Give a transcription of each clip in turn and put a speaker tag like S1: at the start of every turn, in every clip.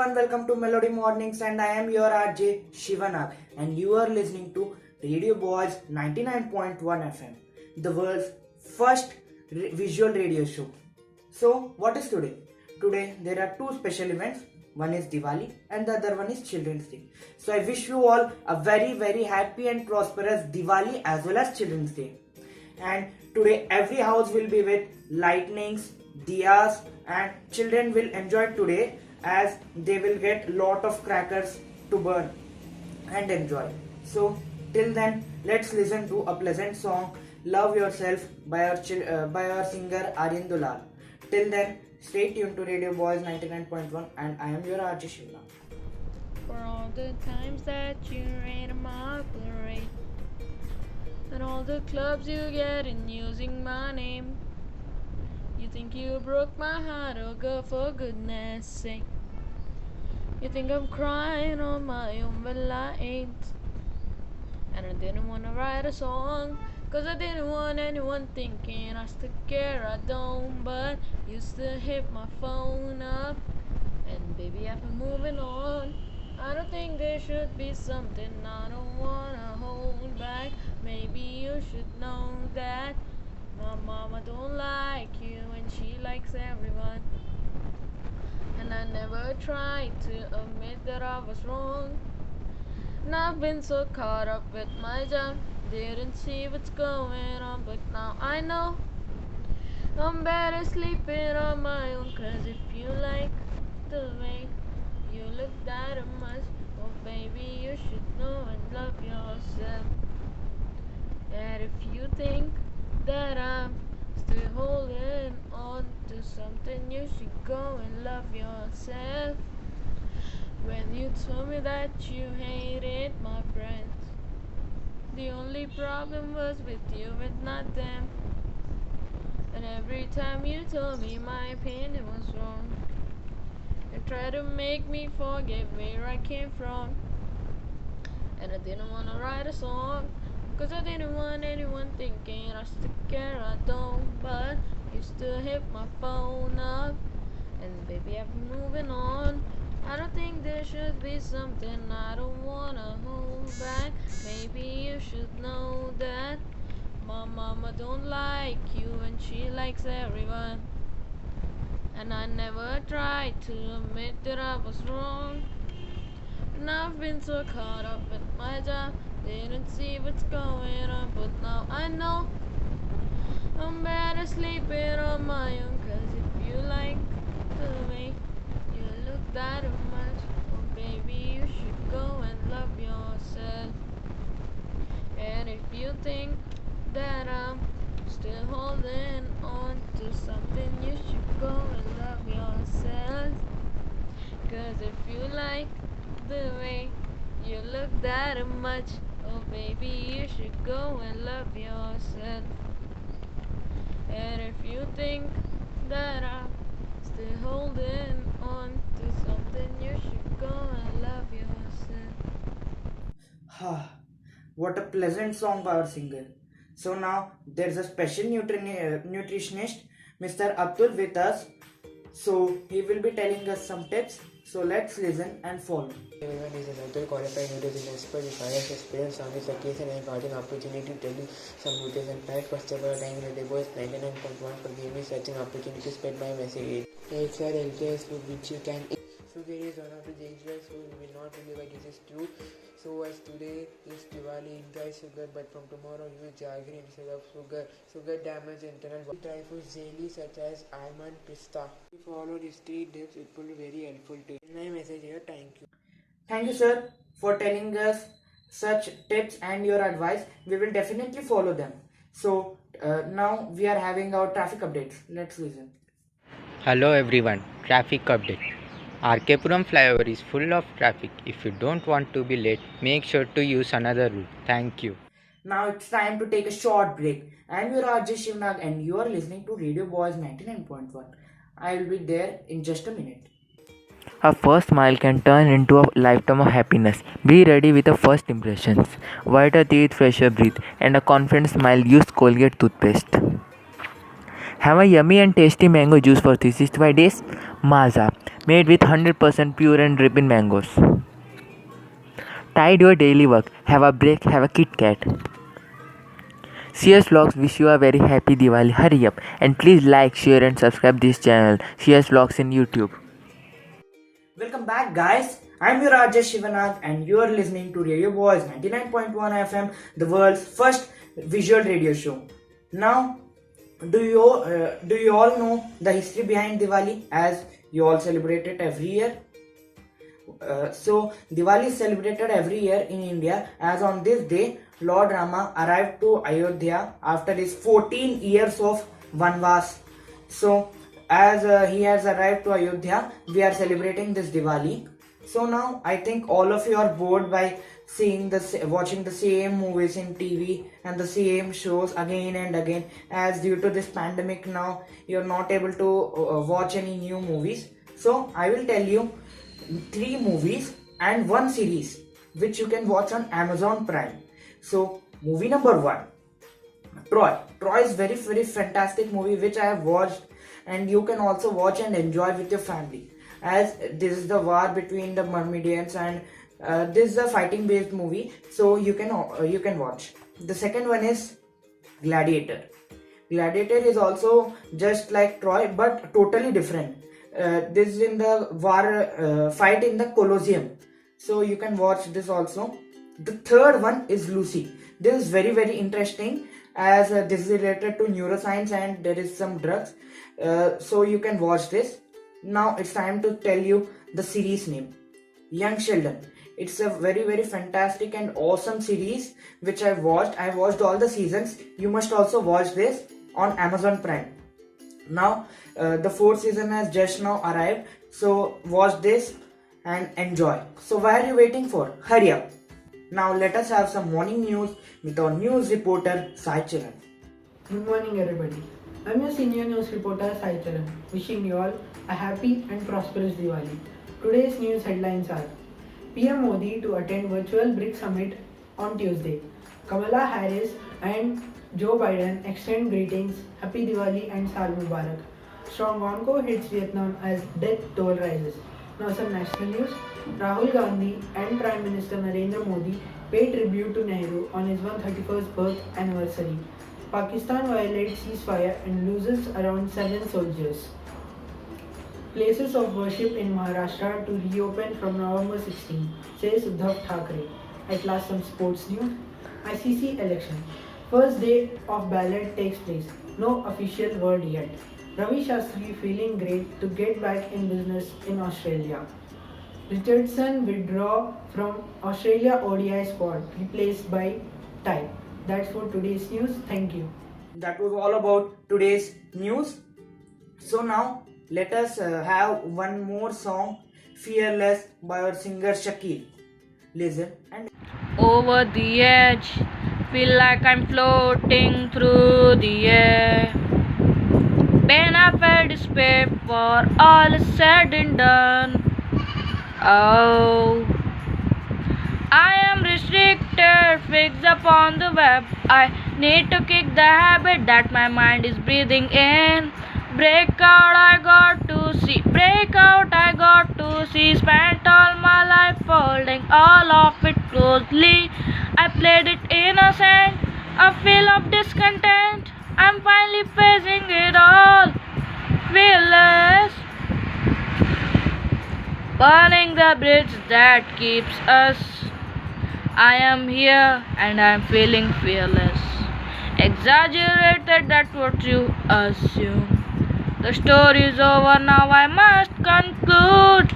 S1: everyone, welcome to Melody Mornings and I am your RJ Shivanag and you are listening to Radio Boys 99.1 FM, the world's first visual radio show. So, what is today? Today there are two special events. One is Diwali and the other one is Children's Day. So, I wish you all a very happy and prosperous Diwali as well as Children's Day. And today every house will be with lightnings, diyas, and children will enjoy today as they will get lot of crackers to burn and enjoy. So till then, let's listen to a pleasant song, "Love Yourself" by our singer Aryan Dulal. Till then, stay tuned to Radio Boys 99.1 and I am your RJ Shivna.
S2: For all the times that you rain on my parade, and all the clubs you get in using my name. You think you broke my heart, oh girl, for goodness sake. You think I'm crying on my own, well I ain't. And I didn't wanna write a song, 'cause I didn't want anyone thinking I still care, I don't. But you still hit my phone up, and baby I've been moving on. I don't think there should be something I don't wanna hold back. Maybe you should know that my mama don't like you and she likes everyone. And I never tried to admit that I was wrong. And I've been so caught up with my job, didn't see what's going on, but now I know I'm better sleeping on my own. 'Cause if you like the way you look that much, well baby you should know and love yourself. And if you think that I'm still holding on to something, you should go and love yourself. When you told me that you hated my friends, the only problem was with you and not them. And every time you told me my opinion was wrong, and tried to make me forget where I came from. And I didn't wanna write a song, 'cause I didn't want anyone thinking I still care, I don't. But you still hit my phone up, and baby I've been moving on. I don't think there should be something I don't wanna hold back. Maybe you should know that my mama don't like you and she likes everyone. And I never tried to admit that I was wrong. And I've been so caught up with my job, didn't see what's going on, but now I know I'm better sleeping on my own. 'Cause if you like the way you look that much, oh baby you should go and love yourself. And if you think that I'm still holding on to something, you should go and love yourself. 'Cause if you like the way you look that much, oh baby you should go and love yourself. And if you think that I'm still holding on to something, you should go and love yourself.
S1: What a pleasant song by our singer. So now there's a special nutritionist, Mr. Abdul, with us. So he will be telling us some tips. So let's listen and follow.
S3: Everyone is an Abdul qualified nutrition expert with financial experience on this occasion and got an opportunity to tell you some nutrition facts. First of all, time in the boys 99.1 for giving me such an opportunity to spread my message. Eggs are healthiest food which you can eat. Sugar is one of the dangerous food. We will not believe it is true. So as today is Diwali, enjoy sugar, but from tomorrow use jaggery instead of sugar. Sugar damages internal body. Try foods daily such as almond, pista. If you follow these 3 tips, it will be very helpful to you. My message here, thank you.
S1: Thank you, sir, for telling us such tips and your advice. We will definitely follow them. So now we are having our traffic updates. Let's listen.
S4: Hello everyone, traffic update. RK flyover is full of traffic. If you don't want to be late, make sure to use another route. Thank you.
S1: Now it's time to take a short break. I'm your RJ Shivnag and you are listening to Radio Boys 99.1. I will be there in just a minute.
S5: A first smile can turn into a lifetime of happiness. Be ready with the first impressions. Whiter teeth, fresher breath, and a confident smile. Use Colgate toothpaste. Have a yummy and tasty mango juice for 365 days? Maaza, made with 100% pure and ripened mangoes. Tide your daily work. Have a break, have a Kit Kat. CS Vlogs wish you a very happy Diwali. Hurry up and please like, share and subscribe this channel. CS Vlogs in YouTube.
S1: Welcome back, guys. I'm your Rajesh Shivanag, and you are listening to Radio Boys 99.1 FM, the world's first visual radio show. Now, do you all know the history behind Diwali, as you all celebrate it every year? So Diwali is celebrated every year in India, as on this day Lord Rama arrived to Ayodhya after his 14 years of Vanvas. So as he has arrived to Ayodhya, we are celebrating this Diwali. So now I think all of you are bored by watching the same movies in TV and the same shows again and again, as due to this pandemic now you're not able to watch any new movies. So I will tell you 3 movies and 1 series which you can watch on Amazon Prime. So movie number 1, Troy. Troy is very fantastic movie which I have watched, and you can also watch and enjoy with your family, as this is the war between the Myrmidons, and this is a fighting based movie, so you can watch. The second one is Gladiator. Gladiator is also just like Troy but totally different. This is in the war fight in the Colosseum, so you can watch this also. The third one is Lucy. This is very interesting, as this is related to neuroscience and there is some drugs, so you can watch this. Now it's time to tell you the series name, Young Sheldon. It's a very fantastic and awesome series which I watched all the seasons. You must also watch this on Amazon Prime. Now the 4th season has just now arrived, so watch this and enjoy. So why are you waiting for? Hurry up. Now let us have some morning news with our news reporter Sai Charan.
S6: Good morning, everybody. I'm your senior news reporter Sai Charan, wishing you all a happy and prosperous Diwali. Today's news headlines are: PM Modi to attend virtual BRICS summit on Tuesday. Kamala Harris and Joe Biden extend greetings, Happy Diwali and Saal Mubarak. Strong onco hits Vietnam as death toll rises. Now some national news. Rahul Gandhi and Prime Minister Narendra Modi pay tribute to Nehru on his 131st birth anniversary. Pakistan violates ceasefire and loses around 7 soldiers. Places of worship in Maharashtra to reopen from November 16, says Uddhav Thackeray. At last, some sports news. ICC election. First day of ballot takes place. No official word yet. Ravi Shastri feeling great to get back in business in Australia. Richardson withdraw from Australia ODI squad, replaced by Ty. That's for today's news. Thank you.
S1: That was all about today's news. So now let us have one more song, Fearless, by our singer Shakil. Listen and
S2: Over the edge, feel like I'm floating through the air. When I felt despair for all is said and done. Oh, I am restricted, fixed upon the web. I need to kick the habit that my mind is breathing in. Break out, I got to see. Break out, I got to see. Spent all my life holding all of it closely. I played it innocent, a feel of discontent. I'm finally facing it all. Fearless. Burning the bridge that keeps us. I am here and I am feeling fearless. Exaggerated, that's what you assume. The story is over now, I must conclude.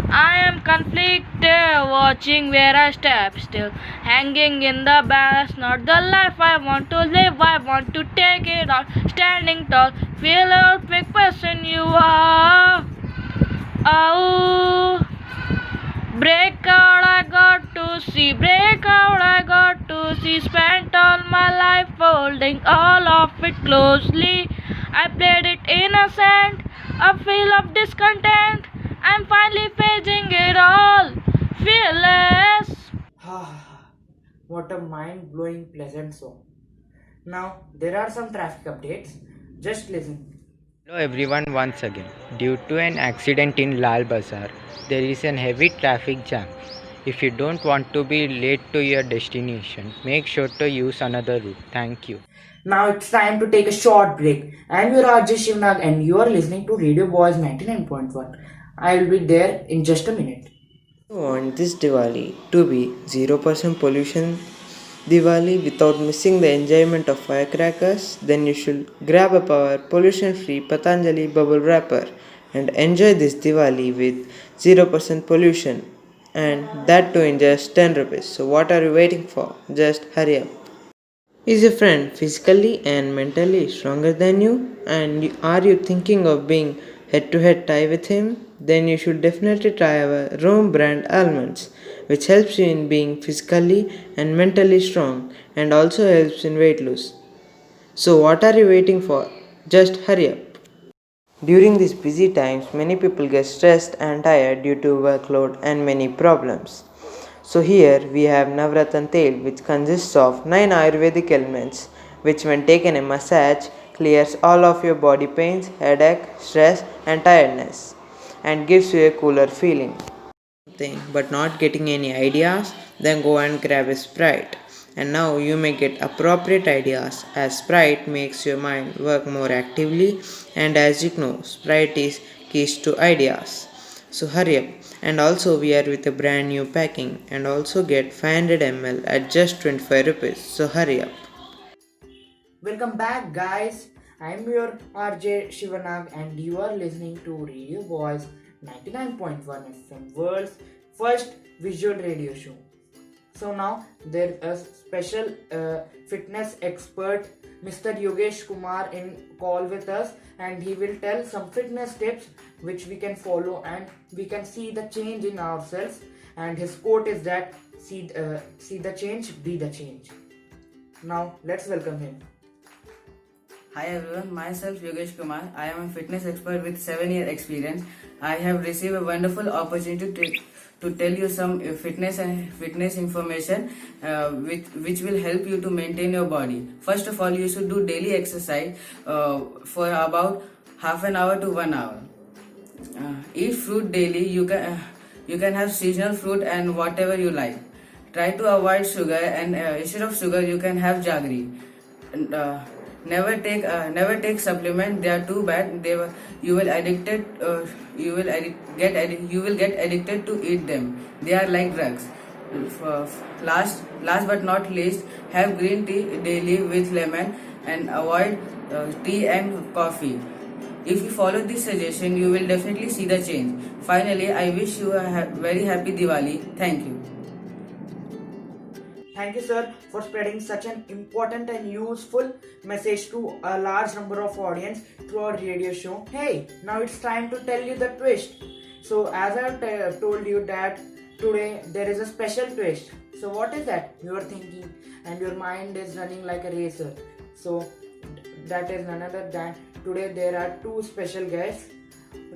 S2: I am conflicted, watching where I step, still hanging in the balance. Not the life I want to live, I want to take it all. Standing tall, feel out big person you are. Oh, break out, I got to see. Break out, I got to see. Spent all my life holding all of it closely. I played it innocent, a feel of discontent. I'm finally facing it all. Fearless.
S1: what a mind blowing pleasant song. Now there are some traffic updates. Just listen.
S4: Hello everyone once again. Due to an accident in Lal Bazaar, there is a heavy traffic jam. If you don't want to be late to your destination, make sure to use another route. Thank you.
S1: Now it's time to take a short break. I'm your RJ Shivnag and you are listening to Radio Boys 99.1. I will be there in just a minute.
S3: You want this Diwali to be 0% pollution Diwali without missing the enjoyment of firecrackers? Then you should grab a power pollution free Patanjali bubble wrapper and enjoy this Diwali with 0% pollution, and that too in just 10 rupees. So, what are you waiting for? Just hurry up. Is your friend physically and mentally stronger than you? And are you thinking of being head to head tie with him? Then you should definitely try our Rome brand almonds, which helps you in being physically and mentally strong and also helps in weight loss. So, what are you waiting for? Just hurry up. During these busy times, many people get stressed and tired due to workload and many problems. So here we have Navratan Tel, which consists of 9 Ayurvedic elements, which when taken a massage clears all of your body pains, headache, stress and tiredness and gives you a cooler feeling. But not getting any ideas, then go and grab a Sprite. And now you may get appropriate ideas as Sprite makes your mind work more actively, and as you know, Sprite is keys to ideas. So hurry up. And also we are with a brand new packing and also get 500 ml at just 25 rupees. So hurry up.
S1: Welcome back, guys. I'm your RJ Shivanag, and you are listening to Radio Boys 99.1 FM, world's first visual radio show. So now there is a special fitness expert, Mr. Yogesh Kumar, in call with us, and he will tell some fitness tips which we can follow and we can see the change in ourselves. And his quote is that see the change, be the change. Now let's welcome him.
S7: Hi everyone, myself Yogesh Kumar. I am a fitness expert with 7-year experience. I have received a wonderful opportunity to tell you some fitness information which will help you to maintain your body. First of all, you should do daily exercise for about half an hour to 1 hour. Eat fruit daily. You can have seasonal fruit and whatever you like. Try to avoid sugar, and instead of sugar you can have jaggery. And, never take supplement. They are too bad. You will get addicted to eat them. They are like drugs. Last but not least, have green tea daily with lemon and avoid tea and coffee. If you follow this suggestion, you will definitely see the change. Finally, I wish you a very happy Diwali. Thank you.
S1: Thank you, sir, for spreading such an important and useful message to a large number of audience through our radio show. Hey, now it's time to tell you the twist. So, as I've told you that today there is a special twist. So, what is that? You are thinking, and your mind is running like a racer. So, that is none other than today there are two special guests.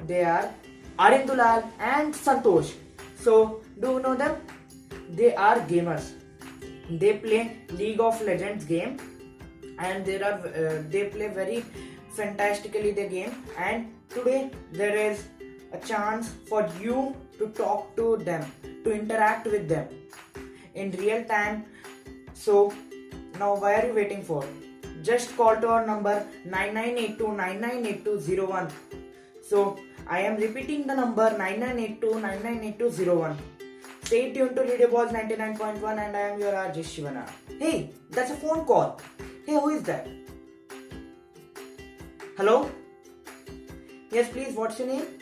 S1: They are Arindulal and Santosh. So, do you know them? They are gamers. They play League of Legends game, and they play very fantastically the game. And today there is a chance for you to talk to them, to interact with them in real time. So now why are you waiting for? Just call to our number 9982998201. So I am repeating the number 9982998201. Stay tuned to Radio Boys 99.1, and I am your RJ Shivana. Hey, that's a phone call. Hey, who is that? Hello? Yes, please, what's your name?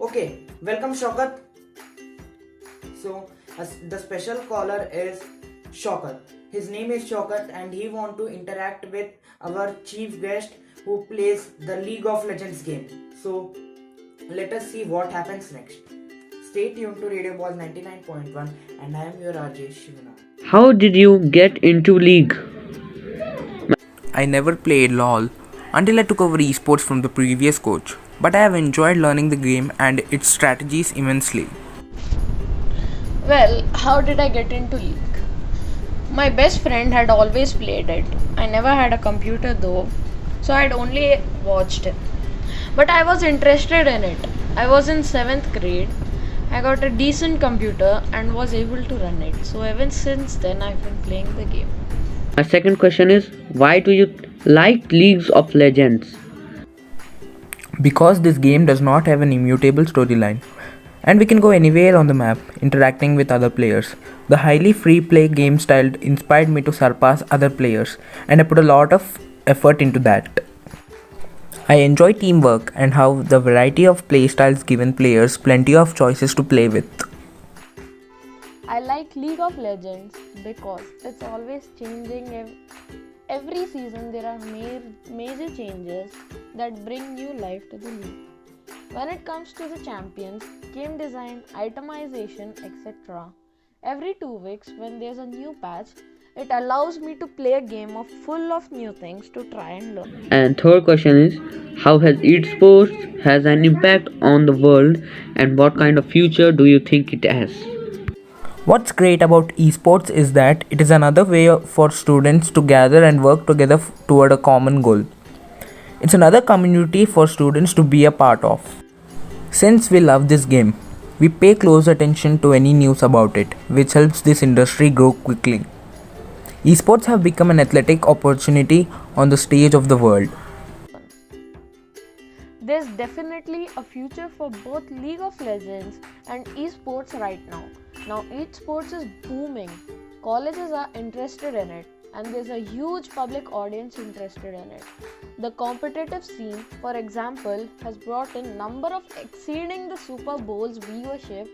S1: Okay, welcome Shaukat. So, the special caller is Shaukat. His name is Shaukat, and he want to interact with our chief guest who plays the League of Legends game. So, let us see what happens next. Stay tuned to Radio Boys 99.1, and I am your RJ Shivana.
S8: How did you get into League?
S9: I never played LOL until I took over esports from the previous coach, but I have enjoyed learning the game and its strategies immensely.
S2: Well, how did I get into League? My best friend had always played it. I never had a computer though, so I'd only watched it. But I was interested in it. I was in 7th grade. I got a decent computer and was able to run it. So ever since then, I've been playing the game.
S8: My second question is, why do you like Leagues of Legends?
S9: Because this game does not have an immutable storyline, and we can go anywhere on the map, interacting with other players. The highly free play game style inspired me to surpass other players, and I put a lot of effort into that. I enjoy teamwork and how the variety of playstyles given players plenty of choices to play with.
S2: I like League of Legends because it's always changing. Every season there are major changes that bring new life to the league. When it comes to the champions, game design, itemization, etc., every 2 weeks when there's a new patch, it allows me to play a game full of new things to try and learn.
S8: And third question is, how has esports has an impact on the world, and what kind of future do you think it has?
S9: What's great about esports is that it is another way for students to gather and work together toward a common goal. It's another community for students to be a part of. Since we love this game, we pay close attention to any news about it, which helps this industry grow quickly. Esports have become an athletic opportunity on the stage of the world.
S2: There's definitely a future for both League of Legends and esports right now. Now esports is booming. Colleges are interested in it and there's a huge public audience interested in it. The competitive scene, for example, has brought in number of exceeding the Super Bowl's viewership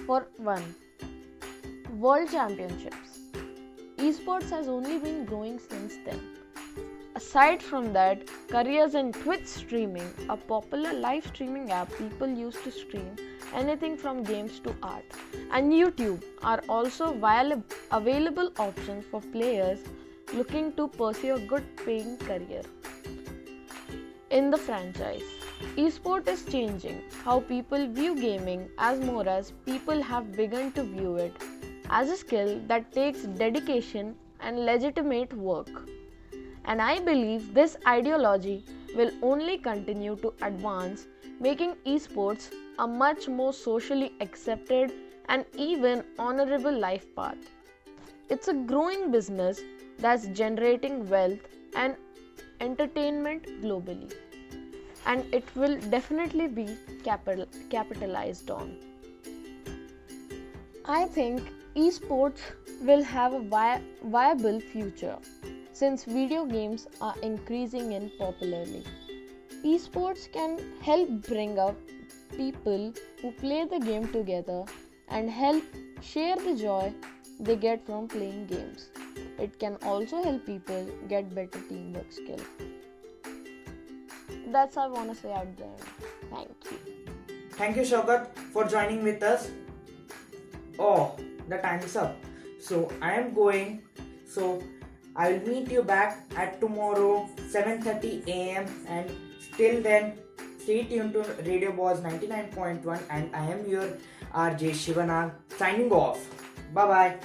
S2: for one. World Championships. Esports has only been growing since then. Aside from that, careers in Twitch streaming, a popular live streaming app people use to stream anything from games to art, and YouTube are also available options for players looking to pursue a good paying career in the franchise. Esport is changing how people view gaming as more as people have begun to view it as a skill that takes dedication and legitimate work. And I believe this ideology will only continue to advance, making esports a much more socially accepted and even honorable life path. It's a growing business that's generating wealth and entertainment globally, and it will definitely be capitalized on. I think esports will have a viable future since video games are increasing in popularity. Esports can help bring up people who play the game together and help share the joy they get from playing games. It can also help people get better teamwork skills. That's all I want to say at the end. Thank you.
S1: Thank you, Shaukat, for joining with us. Oh, the time is up. So I am going. So I will meet you back at tomorrow 7:30 a.m. and till then stay tuned to Radio Boss 99.1 and I am your RJ Shivanag signing off. Bye bye.